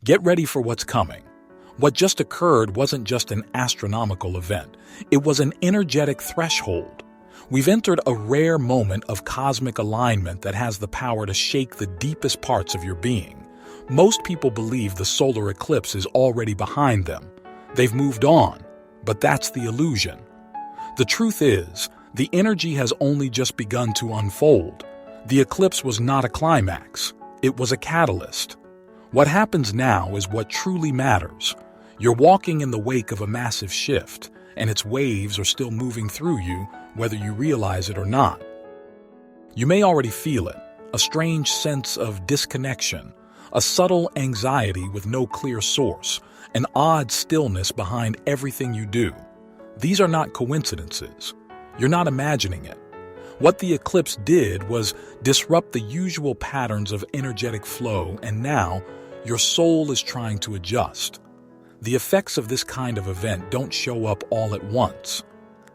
Get ready for what's coming. What just occurred wasn't just an astronomical event. It was an energetic threshold. We've entered a rare moment of cosmic alignment that has the power to shake the deepest parts of your being. Most people believe the solar eclipse is already behind them. They've moved on, but that's the illusion. The truth is, the energy has only just begun to unfold. The eclipse was not a climax. It was a catalyst. What happens now is what truly matters. You're walking in the wake of a massive shift, and its waves are still moving through you, whether you realize it or not. You may already feel it, a strange sense of disconnection, a subtle anxiety with no clear source, an odd stillness behind everything you do. These are not coincidences. You're not imagining it. What the eclipse did was disrupt the usual patterns of energetic flow, and now your soul is trying to adjust. The effects of this kind of event don't show up all at once.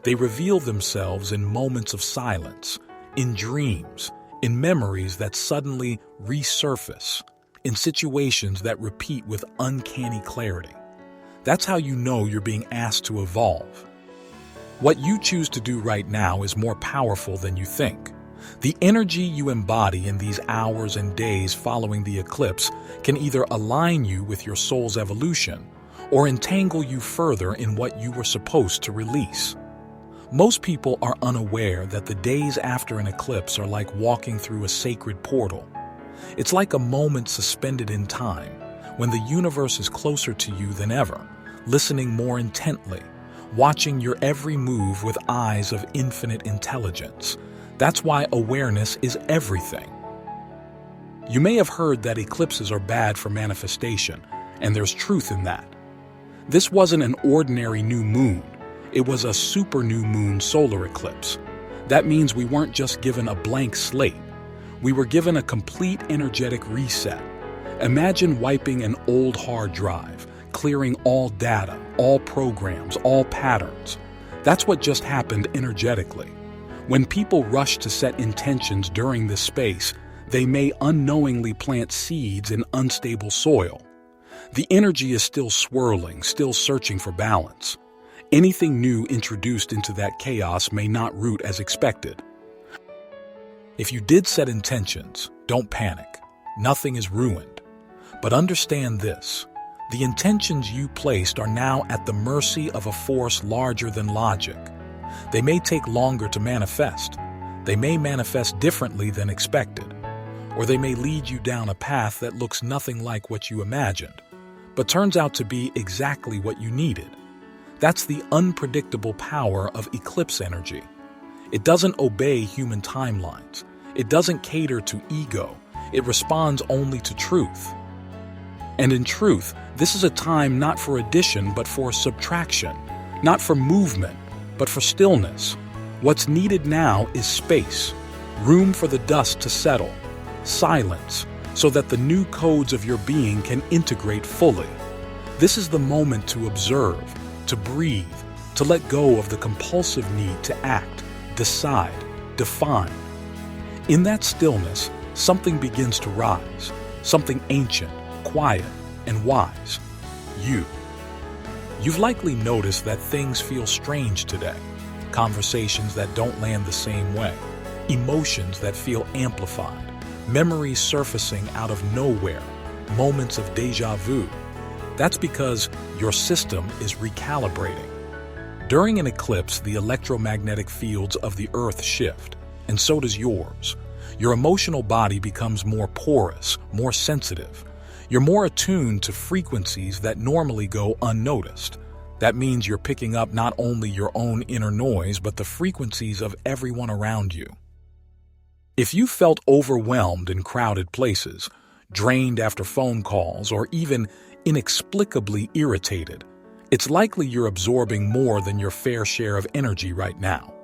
They reveal themselves in moments of silence, in dreams, in memories that suddenly resurface, in situations that repeat with uncanny clarity. That's how you know you're being asked to evolve. What you choose to do right now is more powerful than you think. The energy you embody in these hours and days following the eclipse can either align you with your soul's evolution or entangle you further in what you were supposed to release. Most people are unaware that the days after an eclipse are like walking through a sacred portal. It's like a moment suspended in time, when the universe is closer to you than ever, listening more intently, watching your every move with eyes of infinite intelligence. That's why awareness is everything. You may have heard that eclipses are bad for manifestation, and there's truth in that. This wasn't an ordinary new moon. It was a super new moon solar eclipse. That means we weren't just given a blank slate. We were given a complete energetic reset. Imagine wiping an old hard drive, clearing all data, all programs, all patterns. That's what just happened energetically. When people rush to set intentions during this space, they may unknowingly plant seeds in unstable soil. The energy is still swirling, still searching for balance. Anything new introduced into that chaos may not root as expected. If you did set intentions, don't panic. Nothing is ruined. But understand this. The intentions you placed are now at the mercy of a force larger than logic. They may take longer to manifest. They may manifest differently than expected. Or they may lead you down a path that looks nothing like what you imagined, but turns out to be exactly what you needed. That's the unpredictable power of eclipse energy. It doesn't obey human timelines. It doesn't cater to ego. It responds only to truth. And in truth, this is a time not for addition but for subtraction, not for movement but for stillness. What's needed now is space, room for the dust to settle, silence, so that the new codes of your being can integrate fully. This is the moment to observe, to breathe, to let go of the compulsive need to act, decide, define. In that stillness, something begins to rise, something ancient, quiet, and wise. You've likely noticed that things feel strange today. Conversations that don't land the same way. Emotions that feel amplified. Memories surfacing out of nowhere. Moments of déjà vu. That's because your system is recalibrating. During an eclipse, the electromagnetic fields of the Earth shift, and so does yours. Your emotional body becomes more porous, more sensitive. You're more attuned to frequencies that normally go unnoticed. That means you're picking up not only your own inner noise, but the frequencies of everyone around you. If you felt overwhelmed in crowded places, drained after phone calls, or even inexplicably irritated, it's likely you're absorbing more than your fair share of energy right now.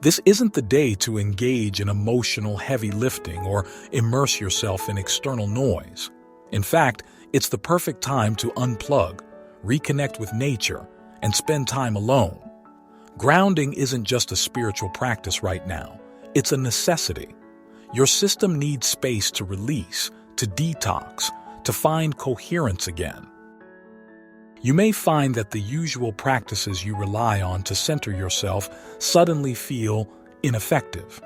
This isn't the day to engage in emotional heavy lifting or immerse yourself in external noise. In fact, it's the perfect time to unplug, reconnect with nature, and spend time alone. Grounding isn't just a spiritual practice right now, it's a necessity. Your system needs space to release, to detox, to find coherence again. You may find that the usual practices you rely on to center yourself suddenly feel ineffective.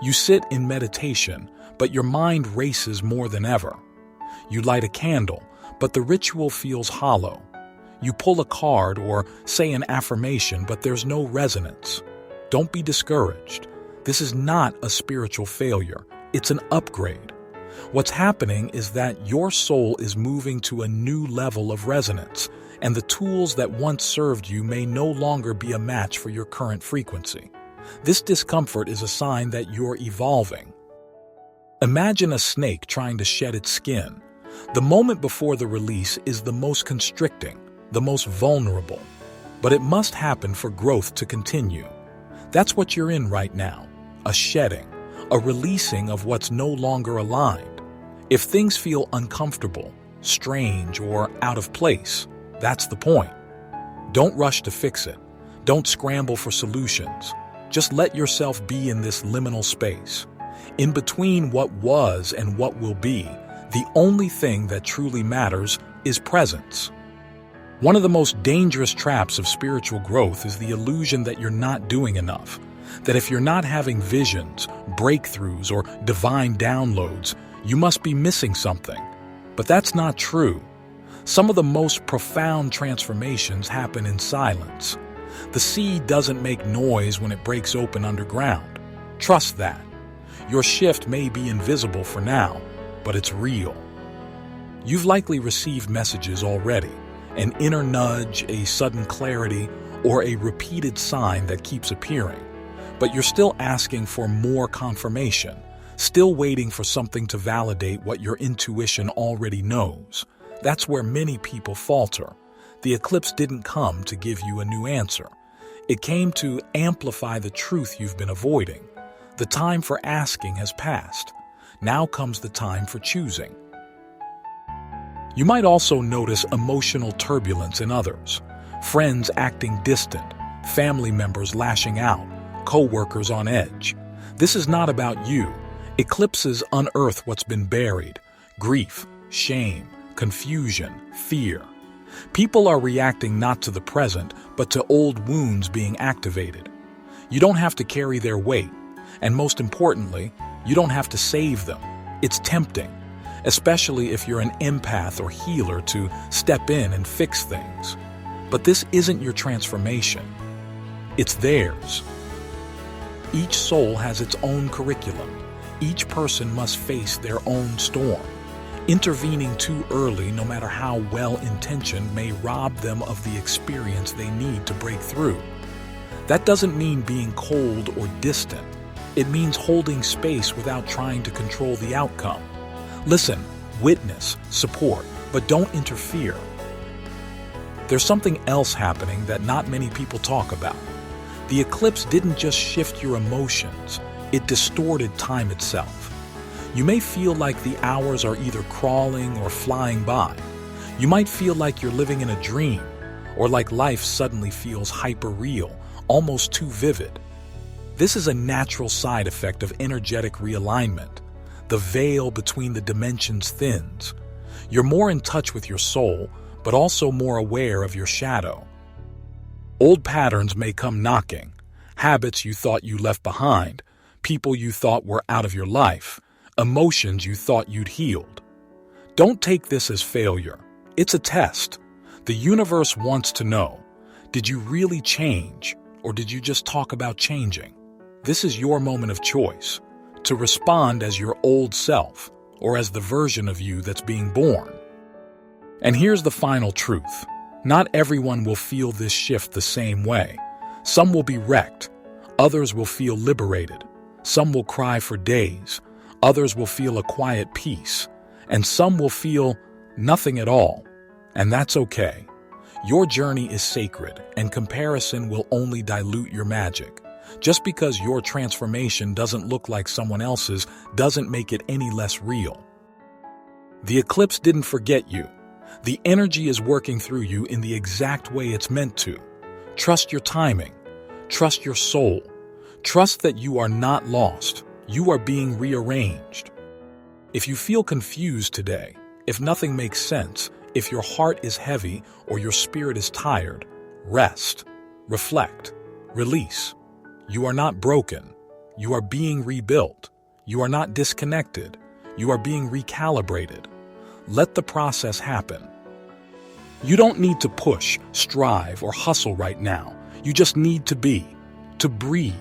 You sit in meditation, but your mind races more than ever. You light a candle, but the ritual feels hollow. You pull a card or say an affirmation, but there's no resonance. Don't be discouraged. This is not a spiritual failure. It's an upgrade. What's happening is that your soul is moving to a new level of resonance, and the tools that once served you may no longer be a match for your current frequency. This discomfort is a sign that you're evolving. Imagine a snake trying to shed its skin. The moment before the release is the most constricting, the most vulnerable, but it must happen for growth to continue. That's what you're in right now, a shedding, a releasing of what's no longer aligned. If things feel uncomfortable, strange, or out of place, that's the point. Don't rush to fix it. Don't scramble for solutions. Just let yourself be in this liminal space. In between what was and what will be, the only thing that truly matters is presence. One of the most dangerous traps of spiritual growth is the illusion that you're not doing enough, that if you're not having visions, breakthroughs, or divine downloads, you must be missing something. But that's not true. Some of the most profound transformations happen in silence. The seed doesn't make noise when it breaks open underground. Trust that. Your shift may be invisible for now, but it's real. You've likely received messages already, an inner nudge, a sudden clarity, or a repeated sign that keeps appearing. But you're still asking for more confirmation, still waiting for something to validate what your intuition already knows. That's where many people falter. The eclipse didn't come to give you a new answer. It came to amplify the truth you've been avoiding. The time for asking has passed. Now comes the time for choosing. You might also notice emotional turbulence in others. Friends acting distant, family members lashing out, co-workers on edge. This is not about you. Eclipses unearth what's been buried: grief, shame, confusion, fear. People are reacting not to the present, but to old wounds being activated. You don't have to carry their weight, and most importantly, you don't have to save them. It's tempting, especially if you're an empath or healer, to step in and fix things. But this isn't your transformation. It's theirs. Each soul has its own curriculum. Each person must face their own storm. Intervening too early, no matter how well-intentioned, may rob them of the experience they need to break through. That doesn't mean being cold or distant. It means holding space without trying to control the outcome. Listen, witness, support, but don't interfere. There's something else happening that not many people talk about. The eclipse didn't just shift your emotions, it distorted time itself. You may feel like the hours are either crawling or flying by. You might feel like you're living in a dream, or like life suddenly feels hyper-real, almost too vivid. This is a natural side effect of energetic realignment. The veil between the dimensions thins. You're more in touch with your soul, but also more aware of your shadow. Old patterns may come knocking. Habits you thought you left behind, people you thought were out of your life, emotions you thought you'd healed. Don't take this as failure. It's a test. The universe wants to know, did you really change, or did you just talk about changing? This is your moment of choice, to respond as your old self, or as the version of you that's being born. And here's the final truth. Not everyone will feel this shift the same way. Some will be wrecked. Others will feel liberated. Some will cry for days. Others will feel a quiet peace, and some will feel nothing at all. And that's okay. Your journey is sacred, and comparison will only dilute your magic. Just because your transformation doesn't look like someone else's doesn't make it any less real. The eclipse didn't forget you. The energy is working through you in the exact way it's meant to. Trust your timing. Trust your soul. Trust that you are not lost. You are being rearranged. If you feel confused today, If nothing makes sense, if your heart is heavy or your spirit is tired, rest, reflect, release. You are not broken. You are being rebuilt. You are not disconnected. You are being recalibrated. Let the process happen. You don't need to push, strive, or hustle right now. You just need to be, to breathe,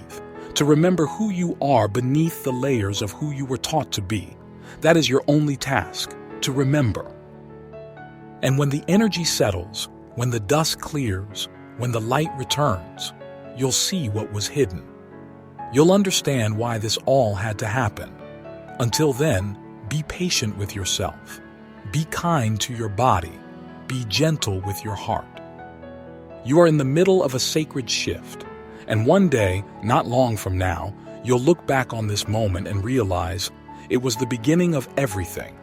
to remember who you are beneath the layers of who you were taught to be. That is your only task, to remember. And when the energy settles, when the dust clears, when the light returns, you'll see what was hidden. You'll understand why this all had to happen. Until then, be patient with yourself. Be kind to your body. Be gentle with your heart. You are in the middle of a sacred shift, and one day, not long from now, you'll look back on this moment and realize it was the beginning of everything.